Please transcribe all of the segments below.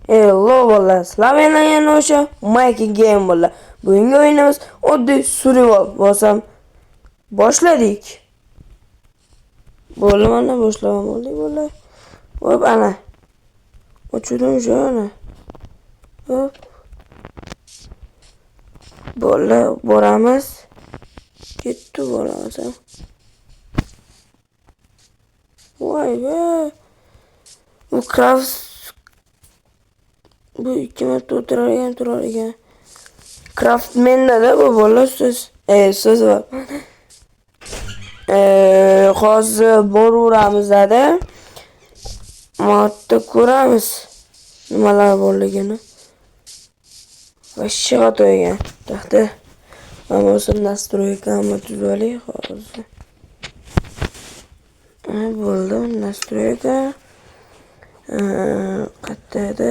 Hello bolalar, sizlar yana o'sha Mikey Game bolalar. Bugungi o'yinimiz oddiy survival bo'lsam boshladik. Mana boshlagan bo'ldik bolalar. Hop ana. Ochdim shu ana. Hop. Bolalar boramiz. Ketdi boramiz. Voy be. Bu craft bu ikki marta turar ekan. Craftman'da bu bolalar so'z bor. Hozir boraveramizda modda ko'ramiz nimalar borligini. Vashcha xato'ygan. Taxta. Mana o'sha настройка hamma tuzalik hozir. Bo'ldi, настройка. Qayerda?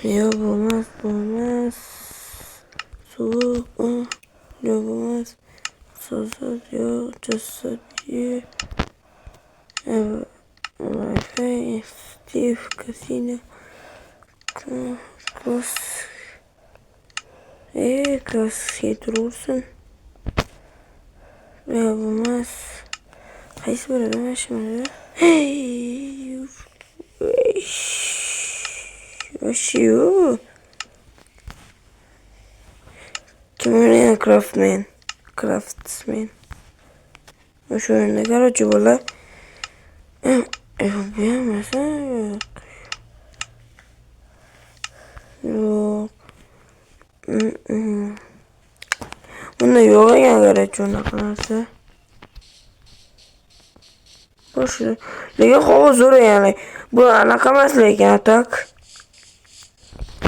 Yo bo'lmas. Suv, yo bo'lmas. So'z yo'q, jasadiy. Wi-Fi, Steve, Casino. Kos. Kos yeturursun. Yo bo'lmas. Qaysi biri mashina? Hey! Вообще. Kimyon Craftsman. O'sha o'yinda, короче, bolalar. Bu emas, yo'q. Bunda yo'q ekan, короче, unaqa narsa. Boshqa. Lekin hozir ya'ni bu anaqa emas lekin atak.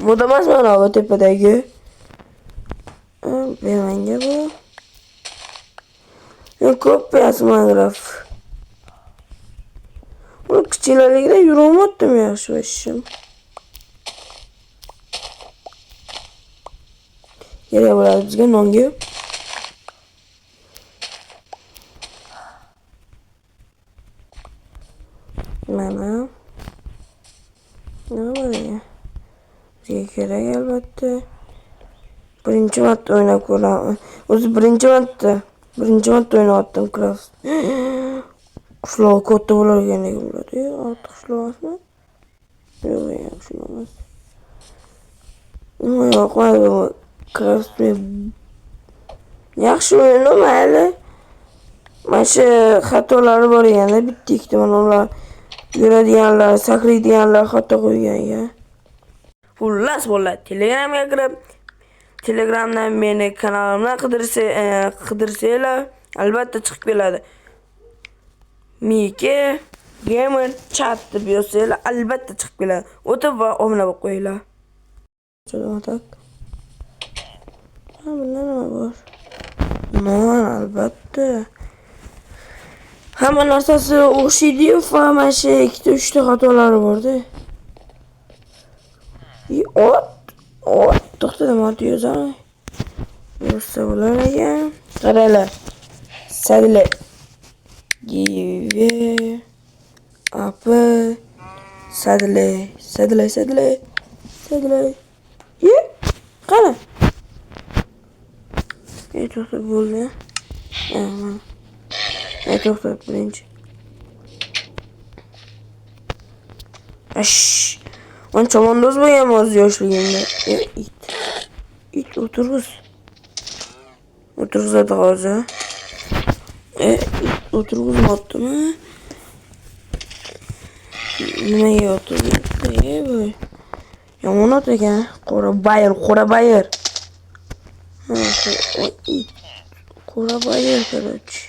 Bu da emas mana bu tepadagi. Bemanga bu. Ko'p Minecraft. Bu kichiklarlikda yurolmadim yaxshi vashim. Kerak bo'ladi bizga nonga. Mana. Nima bo'ladi? Bizga kerak albatta. Birinchi marta o'ynab ko'raman. O'zi birinchi marta o'ynayotdim Craft. Qishloq katta bo'lar ekan lekin bo'ladi. Ortiq qishloq emasmi? Yo'q, yaxshi emas. Nima yoqmaydi bu Craft. Yaxshi o'yin mayli. Mana shu xatolari bor ekan, bitta ikkita mana ular yuradiganlar, sakraydiganlar xato qo'ygan ekan. Xullas bolalar, Telegramga kirib Telegramdan meni kanalimdan qidirsanglar albatta chiqib keladi. Miki Gamer Chat deb yozsanglar albatta chiqib keladi. O'tib va obuna bo'lib qo'yinglar. Cho'loq. Bunda nima bor? Albatta. Hamma narsasi o'xshaydi-yu, mana shu 2-3 ta xatolari bor-da. To'xtada, mana yozaman. Yozsa bo'lar ekan. Qaranglar. Sadle. Give up. Sadle. Ye? Qara. To'xtab bo'ldi. Mana. To'xtab birinchi. O'n chamondoz bo'lgan o'z yoshligimda. It o'tirg'izadi hozir. O'tirg'izmoqdimi? Nimaga o'tirg'izdi bu? Yomon ot ekan. Qora bayir. Qora bayir, короче.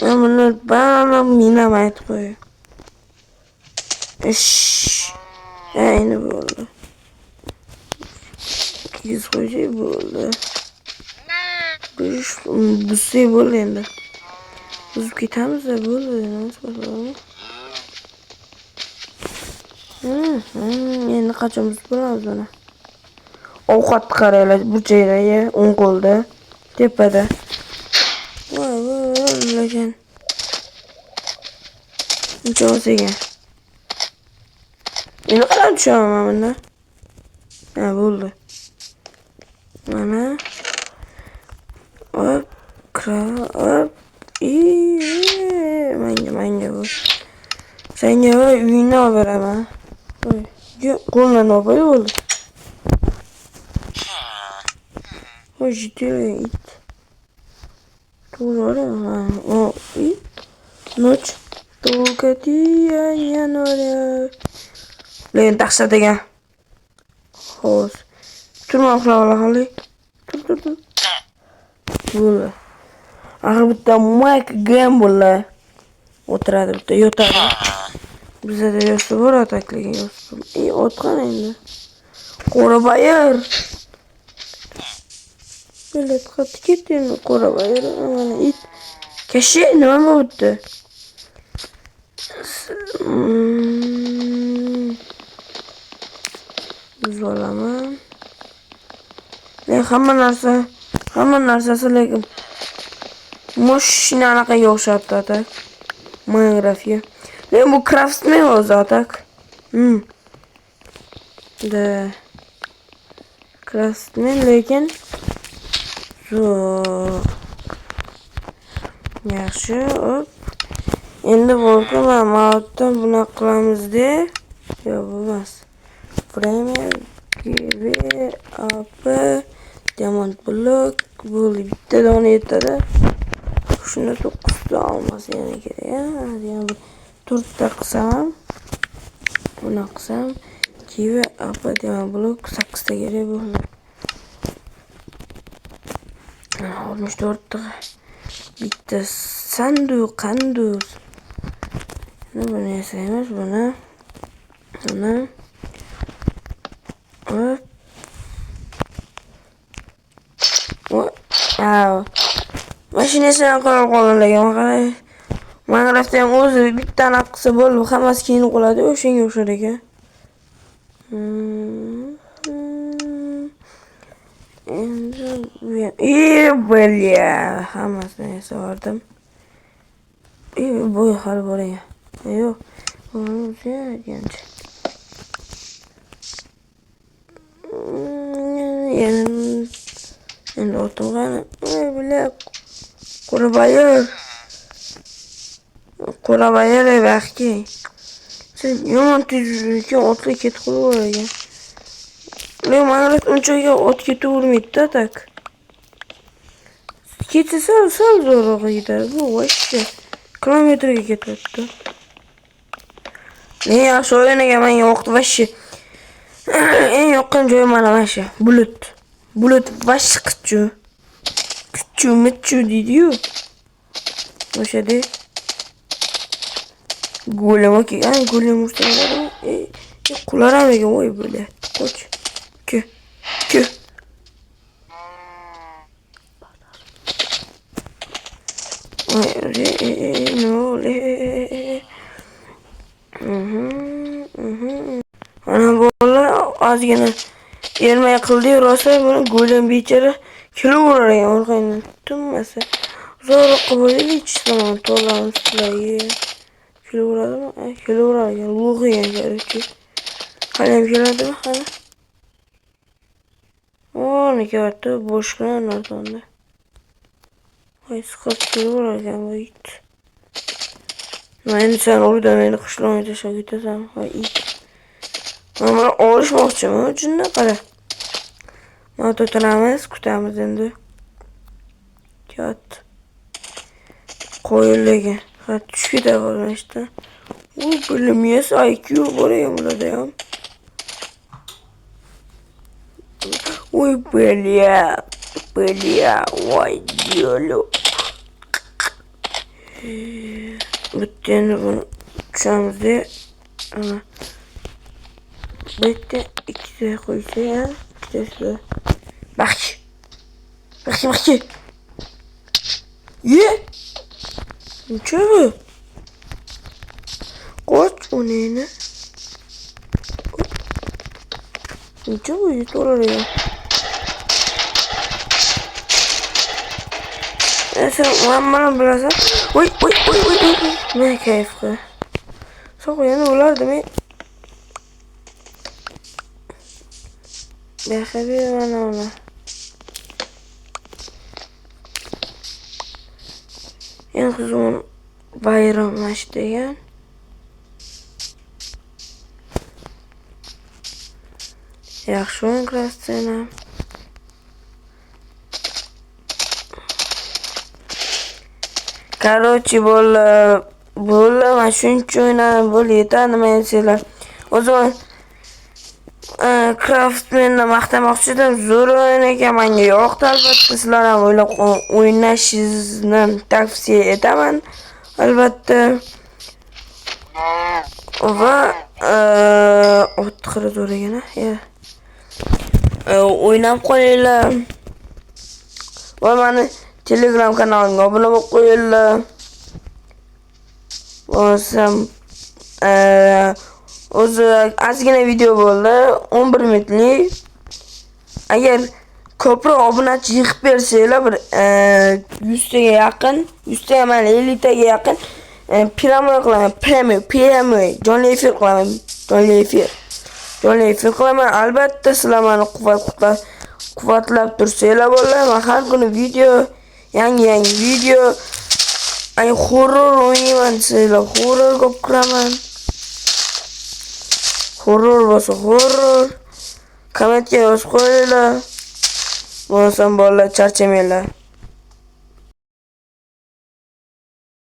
Men buni bana minam aytib qo'y. Ayni bo'ldi. 200 qo'yib bo'ldi. Bizga bo'ldi endi. Biz ketamiz-da bo'ldi. Endi qachon biz boramiz mana. Ovqat qaranglar, burchakdagi o'ng qo'lda, tepada. Voy, lekin. Uncha ekan. Endi qarab tushaman bundan. Ha, bo'ldi. Mana. Hop, hop. Manga bu. Senga uyingni olib beraman. Qo'ldan olib bo'ldi. Hoy, jiddiy it. To'g'ri, ha, it. Nочь. Только я норя. Lekin taqsa degan. Xo'sh. Turma uxlab hali. Tur. Bo'ldi. Axir bitta Mike Gamble o'tiradi, bitta yotadi. Bizda yo'si bor atakliga yo'si. Otgan endi. Qora bayir. Bilet qatib ketdi qora bayir. Mana it. Kashi nima bo'ldi? Buzolaman. Hamma narsasi lekin mashina anaqaga o'xshatdi atak. Minecraftga. Lekin bu Craftsman o'zi atak. Da. Craftsman lekin yaxshi. Hop. Endi bo'lsa ma'lumotdan buni qilamiz-da. Yo'q, bo'lmas. Premier give up diamond block bo'ldi. Bitta dona yetadi. Shuni 9 ta olmasa yana kerak. Yana 4 ta qilsam, buni qilsam, give up diamond block 8 ta kerak bo'ldi. 64 ta. Bitta sanduq qanduq. Buni yasaymiz, buni. Mashinasini qo'llangan qarang. Minecraftda ham o'zi bitta qilsa bo'ldi, hammasi keyin qoladi, o'shanga o'xshar ekan. Endi bля, hammasini yasadim. Bo'y hali bor ekan. Yo'q. Bo'lsa ekanchi. Endi o'tirgan, bля, qora bayir vaqti. Sen yomon tezlikka otga ketib qolib ekan. Lekin mana unchaga ot ketavermaydi-da tak. Ketsa sal zo'roq ketadi. Bu voshcha kilometrga ketyapti. Men yaxshi o'ynagan, menga vaqt voshcha. Eng yoqqan joy mana shu. Bulut voshcha qichu. Michu deydi-yu. O'shada golem kelgan, golem ustaladi. Qularam ekan, voy bo'la. Qoch. Ke. Ana bola ozgina yermay qildi, rosa buni golem bechara kiloverar ekan orqadan tummasa. Zo'roq qilib ichsam to'lamiz sizlarga. Kiloveradimi? Kiloverar ekan, lug'igan kerakchi. Qalam keladimi hali? Nikavatda boshqa nartonda. Ay, sıkıp kiloverar ekan bu it. Endi sen orada meni qishloqqa tashlab ketasan. Voy it. Mana olishmoqchiman, uchunda qara. Mana to'tiramiz, kutamiz endi. Kat. Qo'yilgan. Ha, tushib ketadi işte. U bilmaysiz, IQ bor ekan bularda ham. Uy, bля, voy diyor. Bitti bunu tushamiz de. Ana. Bitti ikkita qo'ysa ya, ikkitasi. Baxshi. Ye. Nima bu? Qoch unini. Nima bu yutolar ya? Sen bana bilasan. Oy. Ne keyifli. Soğuk yani ular demek. Yaxshi mana uni. En uzun bayramlash degan. Yaxshi o'yin qilasiz. Короче, bo'ldi, men shuncha o'ynadim, bo'ldi, yetadi, nima desanglar. O'zim Craftmanni maqtamoqchi edim, zo'r o'yin ekan, menga yoqdi albatta. Sizlar ham o'ynashingizni tavsiya etaman, albatta. Va o'tqiri zo'r ekan, o'ynab qo'yinglar. Va meni Telegram kanalimga obuna bo'lib qo'yinglar. Bo'lsam o'zi ozgina video bo'ldi, 11 minutlik. Agar ko'proq obunachi yig'ib bersanglar, bir 100 taga yaqin, 100 taga emas, 50 taga yaqin premyo qilaman, premyo, jonli efir qilaman, jonli efir qilaman. Albatta sizlar meni quvvatlab tursanglar bo'ladi. Men har kuni video, yangi video, horror o'ynayman desanglar, horror ko'p kiraman. Horror bo'lsa horror. Kommentga yozib qo'yinglar. Bo'lsam bolalar charchamanglar.